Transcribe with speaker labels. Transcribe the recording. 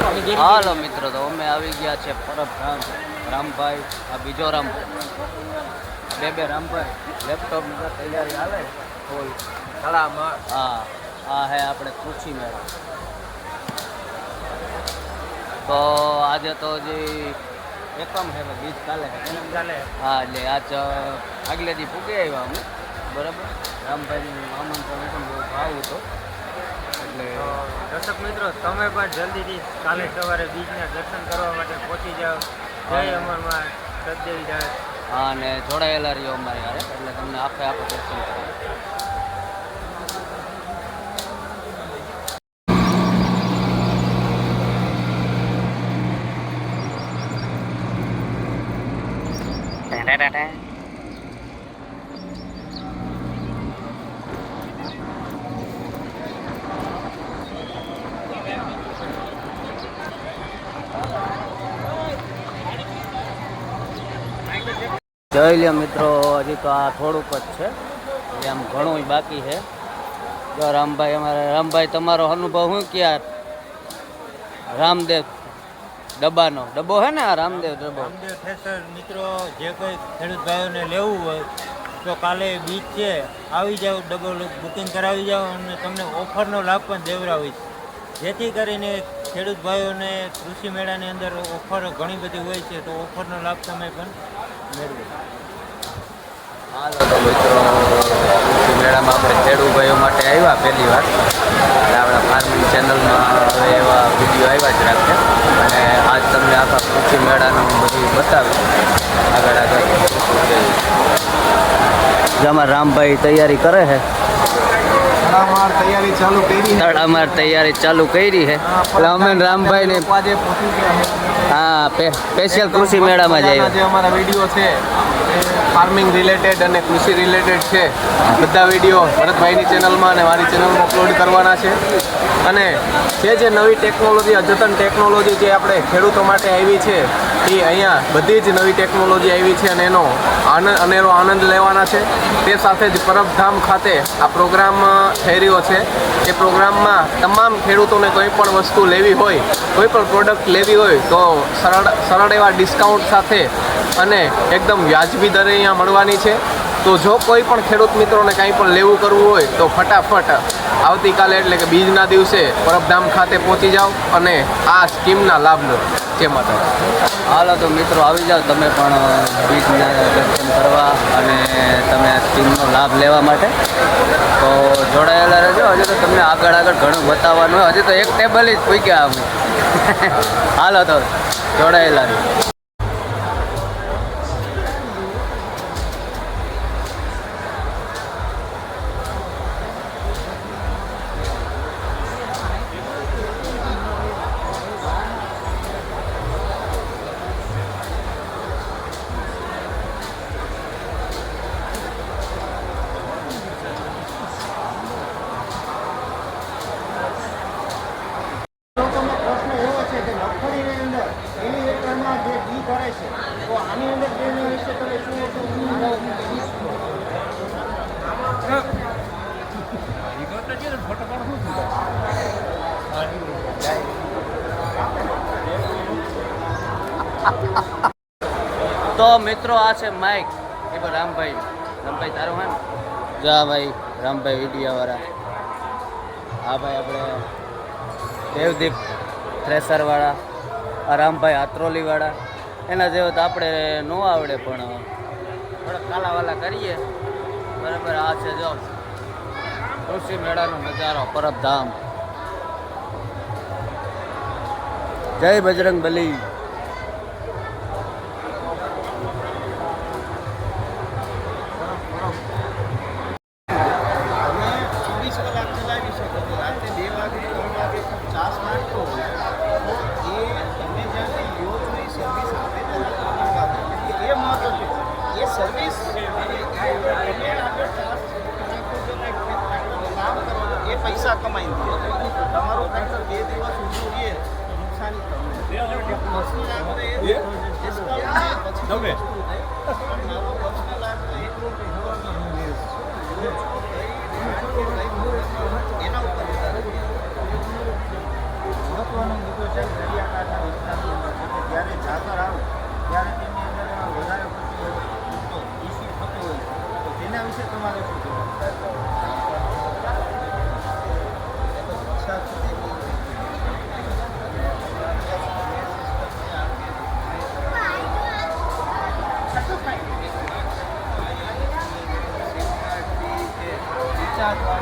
Speaker 1: હાલો મિત્રો, તો અમે આવી ગયા છે પરબધામ. રામભાઈ, આ બીજો રામભાઈ, બે રામભાઈ લેપટોપ તૈયારી આવે ફૂલ કળામાં. હા, આ હે આપણે કૃષિ મેળા. તો આજે તો હજી એકમ છે, બીજ ચાલે હા, એટલે આજ આગલે દી પૂગી આવ્યા અમે. બરાબર, રામભાઈનું આમંત્રણ પણ બહુ ભાવ હતો. એટલે
Speaker 2: દર્શક મિત્રો, તમે પણ જલ્દીથી કાલે સવારે બીજના દર્શન કરવા માટે પહોંચી જાઓ. જય અમરમાં સદદેવી જાય.
Speaker 1: હા, અને જોડાયેલા રહ્યો અમારી યારે, એટલે તમને આખે દર્શન કરાવે. જોઈ લ્યો મિત્રો, હજી તો આ થોડુંક જ છે, એટલે આમ ઘણું બાકી છે. જો રામભાઈ, અમારા રામભાઈ, તમારો અનુભવ શું ક્યાં? રામદેવ ડબ્બાનો ડબ્બો હે ને, આ રામદેવ ડબ્બો.
Speaker 2: રામદેવ થેસર મિત્રો, જે કોઈ ખેડૂત ભાઈઓને લેવું હોય તો કાલે બીજ છે, આવી જાઓ, ડબ્બો બુકિંગ કરાવી જાઓ અને તમને ઓફરનો લાભ પણ દેવડાવીશ, જેથી કરીને ખેડૂત ભાઈઓને કૃષિ મેળાની અંદર ઓફર ઘણી બધી હોય છે, તો ઓફરનો લાભ તમે પણ મેળવો.
Speaker 1: હાલો તો મિત્રો, કૃષિ મેળામાં આપણે ખેડૂત ભાઈઓ માટે આવ્યા પહેલી વાર, એટલે આપણા ફાર્મિંગ ચેનલમાં હવે એવા વિડીયો આવ્યા જ રાખે, અને આજ તમને આખા કૃષિ મેળાનું બધું બતાવ્યું આગળ. જેમાં રામભાઈ તૈયારી કરે છે, તડામાર તૈયારી ચાલુ કરી છે. એટલે અમે રામભાઈ ને હા, સ્પેશિયલ કૃષિ મેળામાં જ આવ્યા.
Speaker 3: જે અમારા વિડીયો છે ફાર્મિંગ રિલેટેડ અને કૃષિ રિલેટેડ છે, બધા વિડીયો ભરતભાઈની ચેનલમાં અને મારી ચેનલમાં અપલોડ કરવાના છે. અને જે નવી ટેકનોલોજી, અદ્યતન ટેકનોલોજી જે આપણે ખેડૂતો માટે આવી છે, એ અહીંયા બધી જ નવી ટેકનોલોજી આવી છે, અને એનો અનેરો આનંદ લેવાના છે. તે સાથે જ પરબધામ ખાતે આ પ્રોગ્રામ થઈ રહ્યો છે. એ પ્રોગ્રામમાં તમામ ખેડૂતોને કોઈ પણ વસ્તુ લેવી હોય, કોઈ પણ પ્રોડક્ટ લેવી હોય તો સરળ એવા ડિસ્કાઉન્ટ સાથે અને એકદમ વ્યાજબી દરે અહીંયા મળવાની છે. તો જો કોઈ પણ ખેડૂત મિત્રોને કાંઈ પણ લેવું કરવું હોય તો ફટાફટ આવતીકાલે, એટલે કે બીજના દિવસે પરબધામ ખાતે પહોંચી જાઓ અને આ સ્કીમના લાભ લો. જે માતા.
Speaker 1: હાલો તો મિત્રો, આવી જાઓ તમે પણ બીજના દર્શન કરવા અને તમે આ સ્કીમનો લાભ લેવા માટે. તો જોડાયેલા રહેજો. હજી તો તમને આગળ ઘણું બતાવવાનું હોય. હજી તો એક ટેબલ જ પૂગ્યા અમે. હાલો તો જોડાયેલા રહેજો. તો મિત્રો, આ છે માઇક એ પણ રામભાઈ. રામભાઈ તારું હે ને? જા ભાઈ, રામભાઈ વિડીયાવાળા. હા ભાઈ, આપણે દેવદીપ થ્રેસરવાળા, આ રામભાઈ હાથરોલીવાળા. એના જેવો તો આપણે ન આવડે, પણ થોડાક કાલાવાલા કરીએ. બરાબર. આ છે જો કૃષિ મેળાનો નજારો, પરબધામ. જય બજરંગ બલી.
Speaker 3: સર્વિસ એ પૈસા કમાઈ તમારો ટ્રેક્ટર 2 દિવસ ઊભું રહે તો નુકસાની એના ઉપર મહત્વનો મુદ્દો છે.
Speaker 2: તમારે શું કહેવું?
Speaker 3: રિચાર્જ